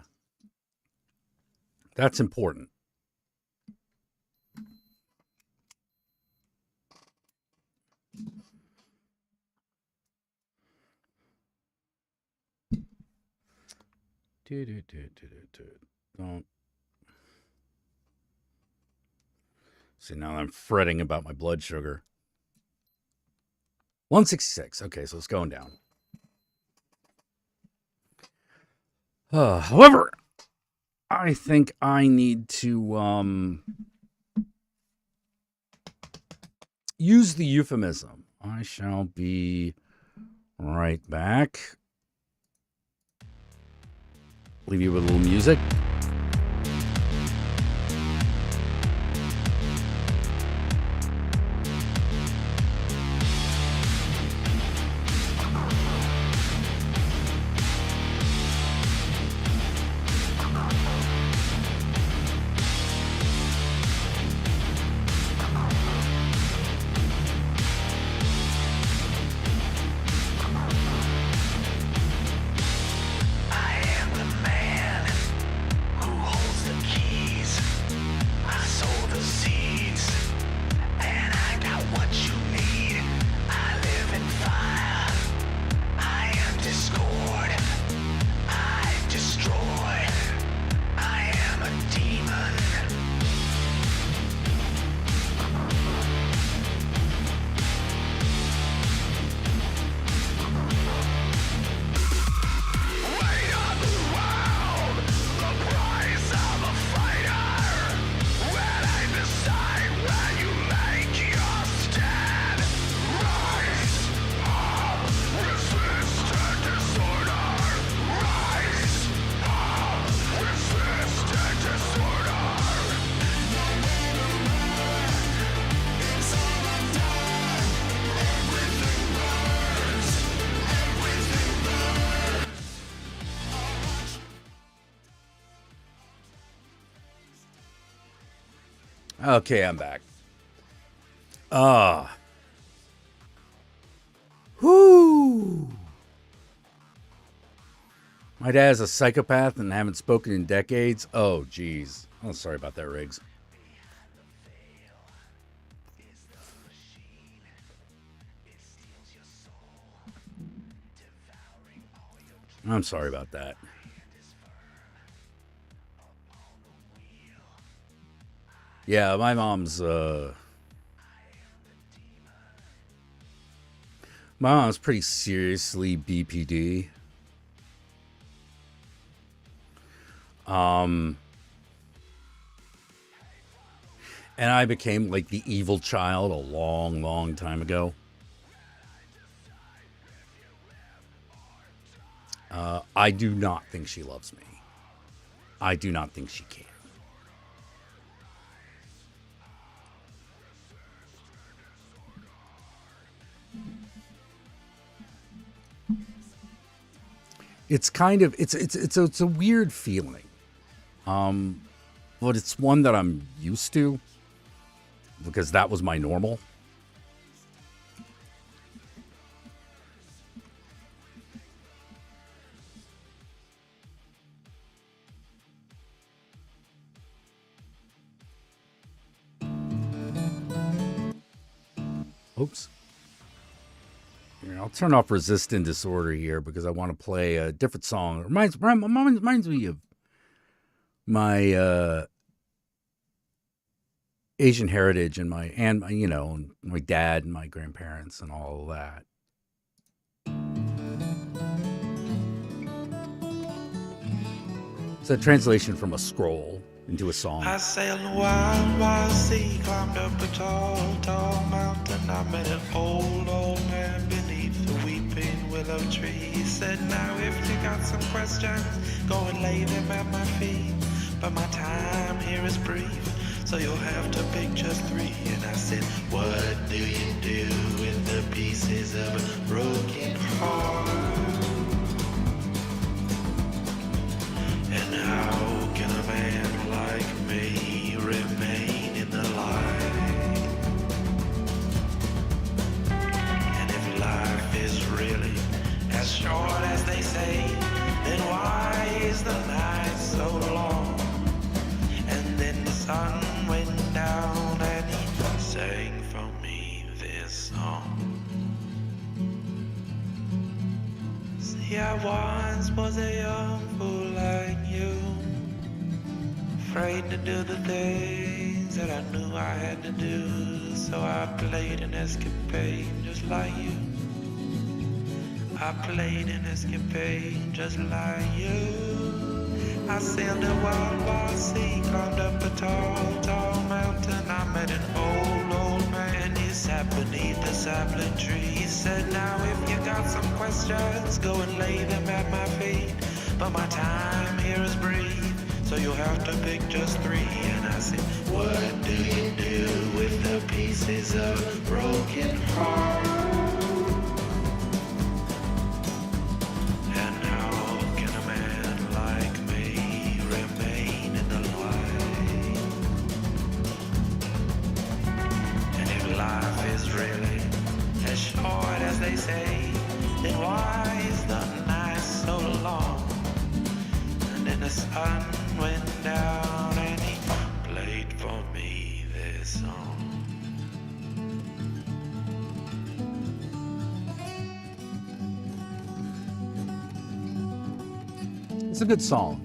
That's important. Don't. See, now I'm fretting about my blood sugar. 166. Okay, so it's going down. However, I think I need to use the euphemism. I shall be right back. Leave you with a little music. Okay, I'm back. Whoo. My dad's a psychopath and haven't spoken in decades. Oh, geez. Oh, sorry about that, Riggs. I'm sorry about that. Yeah, my mom's pretty seriously BPD. And I became like the evil child a long, long time ago. I do not think she loves me. I do not think she can. It's kind of it's a weird feeling, but it's one that I'm used to because that was my normal. Oops. Here, I'll turn off Resist and Disorder here because I want to play a different song. It reminds me of my Asian heritage and my dad and my grandparents and all of that. It's a translation from a scroll into a song. I sailed a wild, wild sea, climbed up a tall, tall mountain. I met an old, old man beneath the weeping willow tree. He said, now if you got some questions, go and lay them at my feet. But my time here is brief, so you'll have to pick just 3. And I said, what do you do with the pieces of a broken heart? And how can a man like me remain in the light? And if life is really as short as they say, then why is the night so long? And then the sun went down and he sang for me this song. See, I once was a young fool like you, afraid to do the things that I knew I had to do. So I played an escapade just like you. I played an escapade just like you. I sailed a wild, wild sea, climbed up a tall, tall mountain. I met an old, old man. He sat beneath a sapling tree. He said, now if you got some questions, go and lay them at my feet. But my time here is brief, so you'll have to pick just 3. And I said, what do you do with the pieces of a broken heart? And how can a man like me remain in the light? And if life is really as short as they say, then why is the night so long? And then the sun went down and he played for me this song. It's a good song.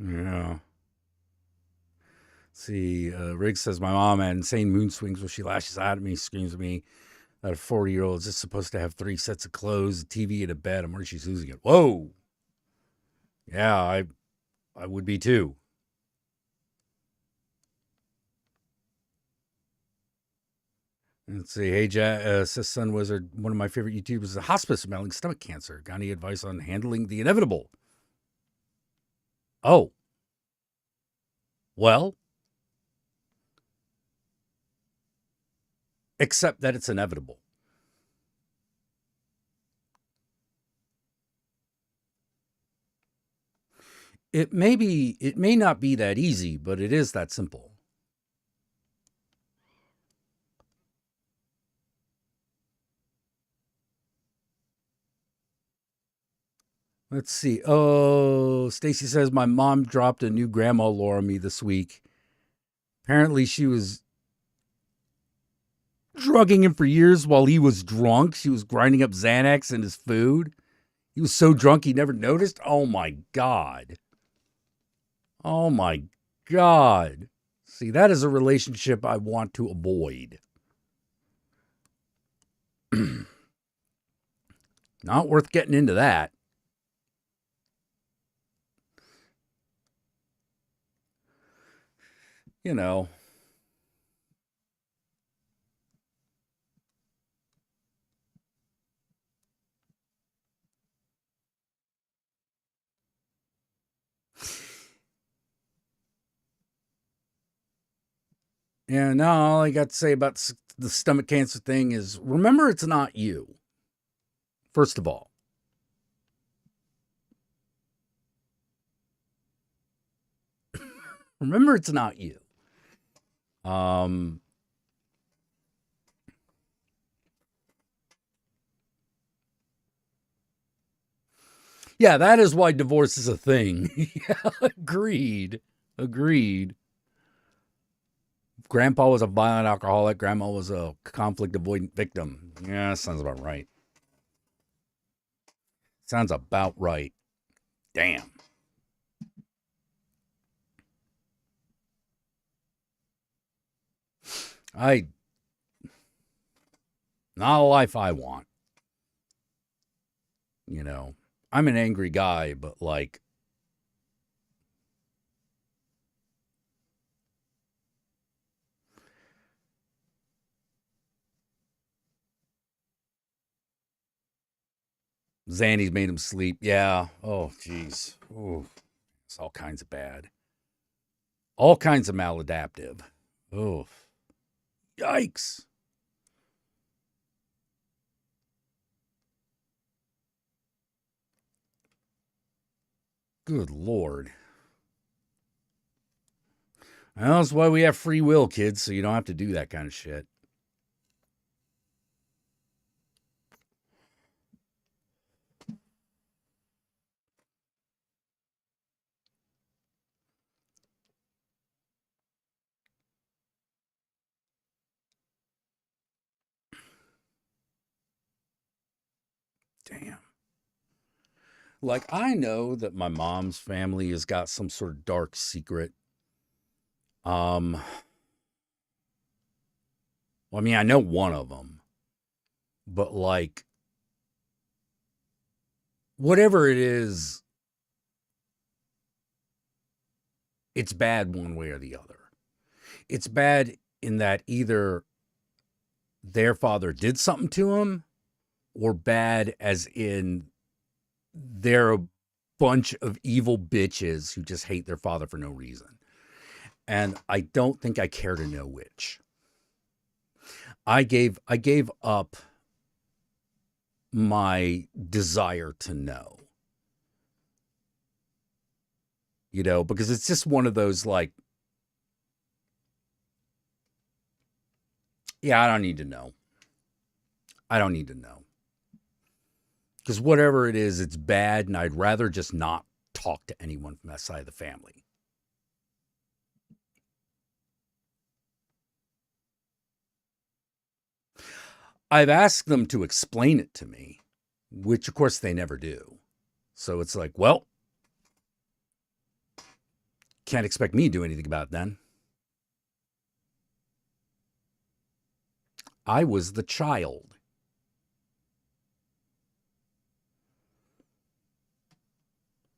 Yeah. See, Riggs says, my mom had insane mood swings where she lashes out at me, screams at me that a 40-year-old is just supposed to have 3 sets of clothes, a TV, and a bed. I'm worried she's losing it. Whoa. Yeah, I would be too. Let's see. Hey, says Sun Wizard, one of my favorite YouTubers is a hospice battling stomach cancer. Got any advice on handling the inevitable? Oh. Well, except that it's inevitable. It may not be that easy, but it is that simple. Let's see. Oh, Stacy says my mom dropped a new grandma lore on me this week. Apparently, she was drugging him for years while he was drunk. She was grinding up Xanax in his food. He was so drunk he never noticed. Oh my God. Oh my God. See, that is a relationship I want to avoid. Not worth getting into that. You know. Yeah, no, all I got to say about the stomach cancer thing is remember it's not you. First of all. Remember it's not you. Yeah, that is why divorce is a thing. Yeah, agreed. Agreed. Grandpa was a violent alcoholic. Grandma was a conflict avoidant victim. Yeah, sounds about right. Sounds about right. Damn. Not a life I want. You know, I'm an angry guy, but like, Xanny's made him sleep. Yeah. Oh, jeez. Oh, it's all kinds of bad. All kinds of maladaptive. Oh, yikes. Good Lord. Well, that's why we have free will, kids, so you don't have to do that kind of shit. Damn. Like, I know that my mom's family has got some sort of dark secret. Well, I mean, I know one of them, but like, whatever it is, it's bad one way or the other. It's bad in that either their father did something to him, or bad as in they're a bunch of evil bitches who just hate their father for no reason. And I don't think I care to know which. I gave up my desire to know. You know, because it's just one of those like, yeah, I don't need to know. I don't need to know. Because whatever it is, it's bad, and I'd rather just not talk to anyone from that side of the family. I've asked them to explain it to me, which of course they never do. So it's like, well, can't expect me to do anything about it then. I was the child.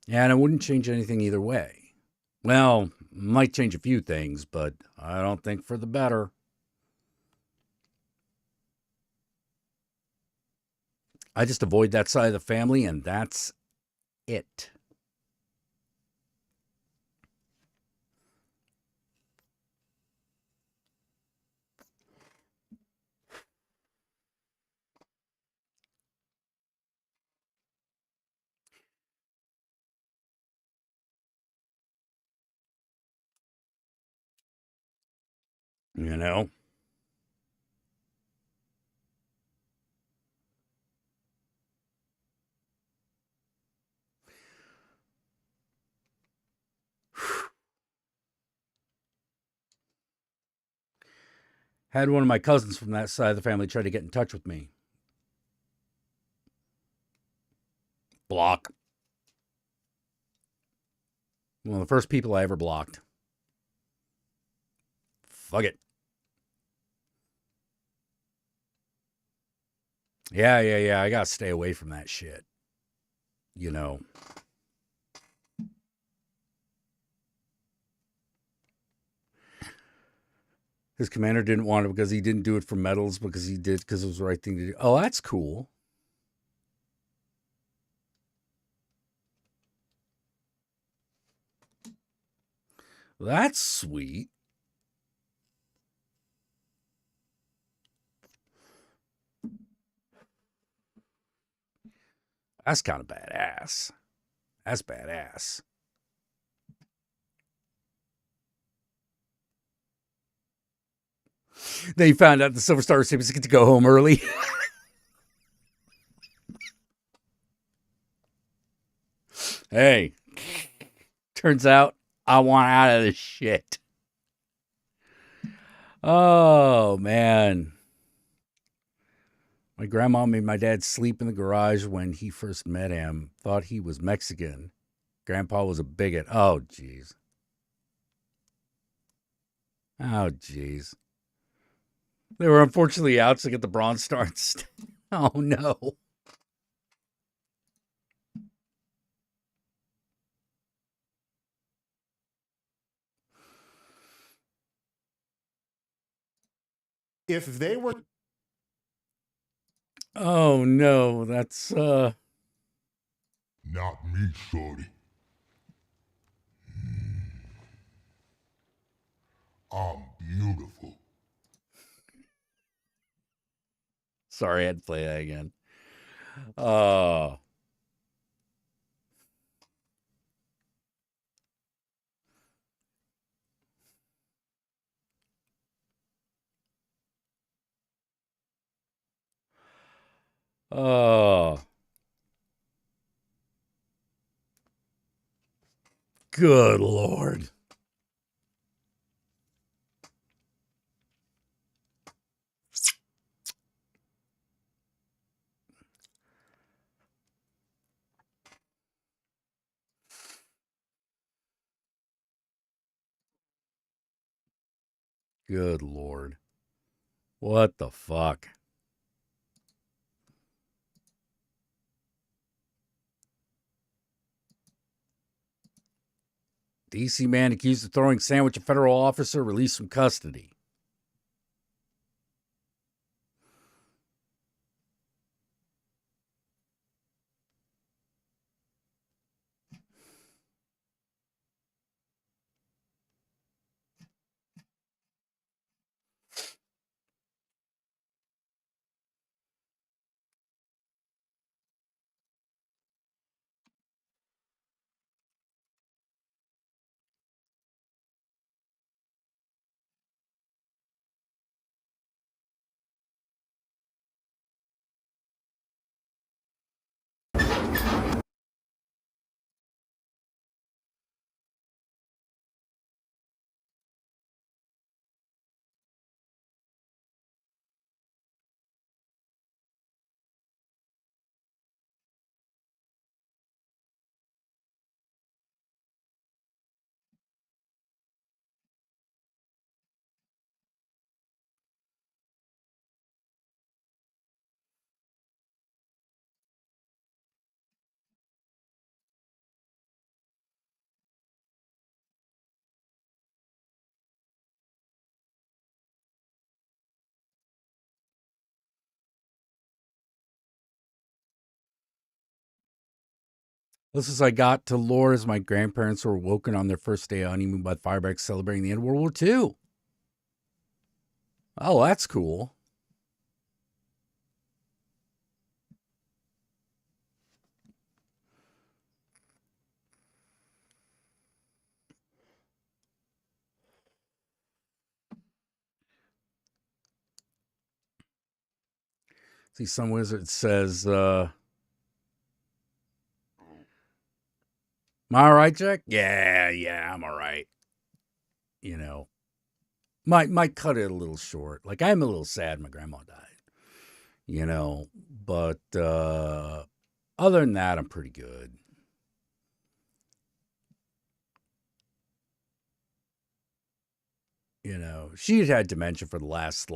And it wouldn't change anything either way. Well, might change a few things, but I don't think for the better. I just avoid that side of the family, and that's it. You know? Had one of my cousins from that side of the family try to get in touch with me. Block. One of the first people I ever blocked. Fuck it. Yeah. I gotta stay away from that shit. You know. His commander didn't want it because he didn't do it for medals, because he did because it was the right thing to do. Oh, that's cool. That's sweet. That's kind of badass. That's badass. Then he found out the Silver Star recipients get to go home early. Hey, turns out I want out of this shit. Oh, man. My grandma made my dad sleep in the garage when he first met him. Thought he was Mexican. Grandpa was a bigot. Oh, jeez. Oh, jeez. They were unfortunately out to get the Bronze Star. Oh, no. If they were... Oh, no. That's, Not me, shorty. I'm beautiful. Sorry, I had to play that again. Oh. Oh. Good Lord. Good Lord. What the fuck? DC man accused of throwing sandwich at federal officer released from custody. Closest I got to lore is my grandparents were woken on their first day of honeymoon by fireworks celebrating the end of World War II. Oh, that's cool. See, Sun Wizard says, am I all right, Jack? Yeah, I'm all right. You know, might cut it a little short. Like, I'm a little sad my grandma died, but other than that, I'm pretty good. She'd had dementia for the last,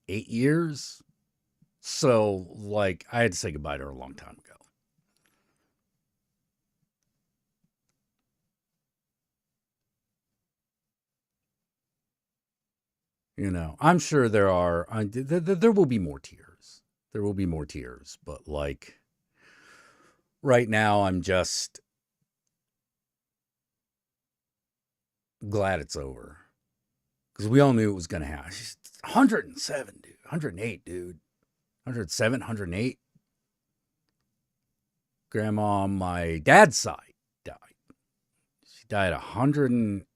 8 years. So, I had to say goodbye to her a long time ago. I'm sure there will be more tears. There will be more tears. But, right now, I'm just glad it's over. Because we all knew it was going to happen. She's 107, dude. 108, dude. 107, 108. Grandma on my dad's side died. She died 100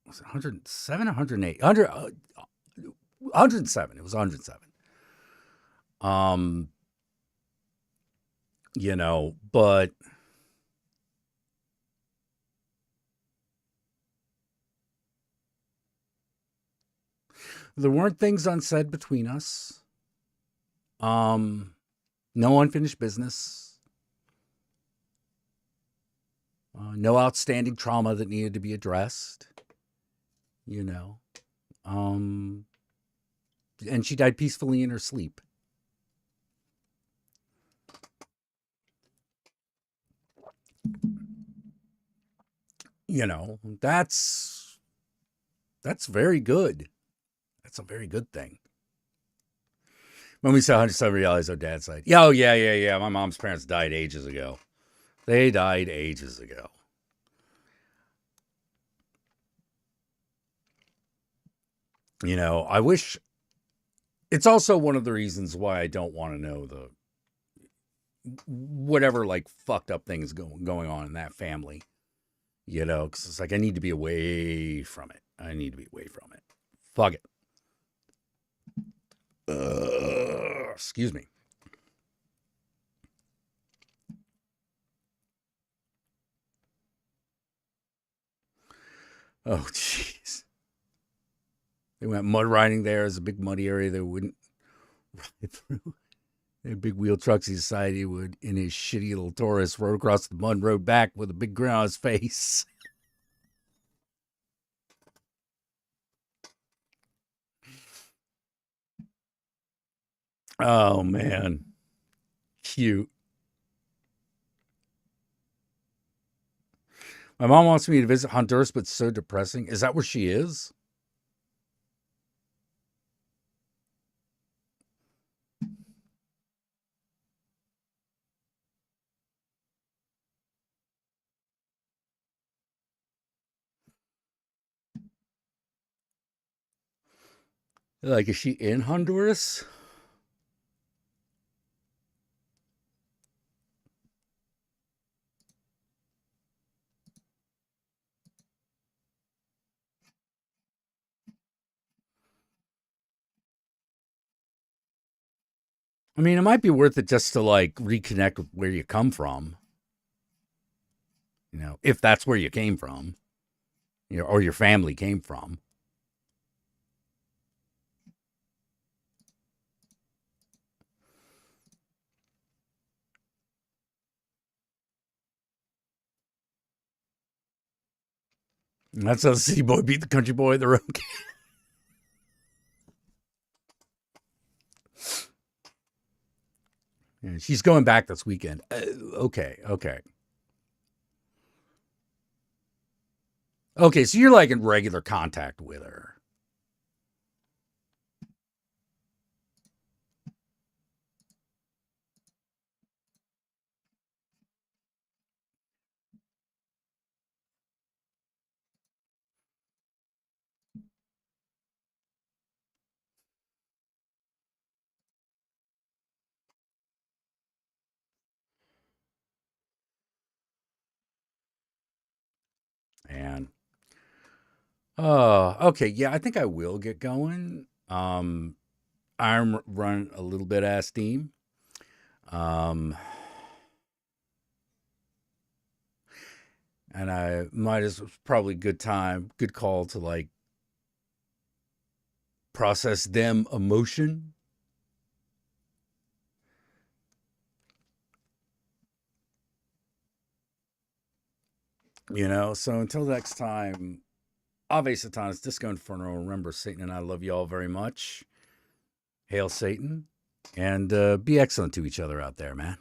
was it 107 or 108? 107. It was 107. But there weren't things unsaid between us. No unfinished business. No outstanding trauma that needed to be addressed. And she died peacefully in her sleep. That's very good. That's a very good thing. When we saw 107, realized our dad's died. Yeah, yeah. My mom's parents died ages ago. They died ages ago. I wish. It's also one of the reasons why I don't want to know whatever fucked up things going on in that family. Because it's I need to be away from it. Fuck it. Excuse me. Oh, jeez. They went mud riding there. There's a big muddy area they wouldn't ride through. A big wheel trucks society would, in his shitty little Taurus, rode across the mud, rode back with a big grin on his face. Oh, man. Cute. My mom wants me to visit Honduras, but it's so depressing. Is that where she is? Is she in Honduras? I mean, it might be worth it just to reconnect with where you come from. If that's where you came from, or your family came from. And that's how the city boy beat the country boy at the road. Yeah, she's going back this weekend. Okay. Okay, so you're in regular contact with her. And okay, yeah, I think I will get going. I'm running a little bit out of steam. And I might as probably good call to like process them emotion. So until next time, Ave Satanas, Disco Inferno. Remember, Satan and I love you all very much. Hail Satan. And be excellent to each other out there, man.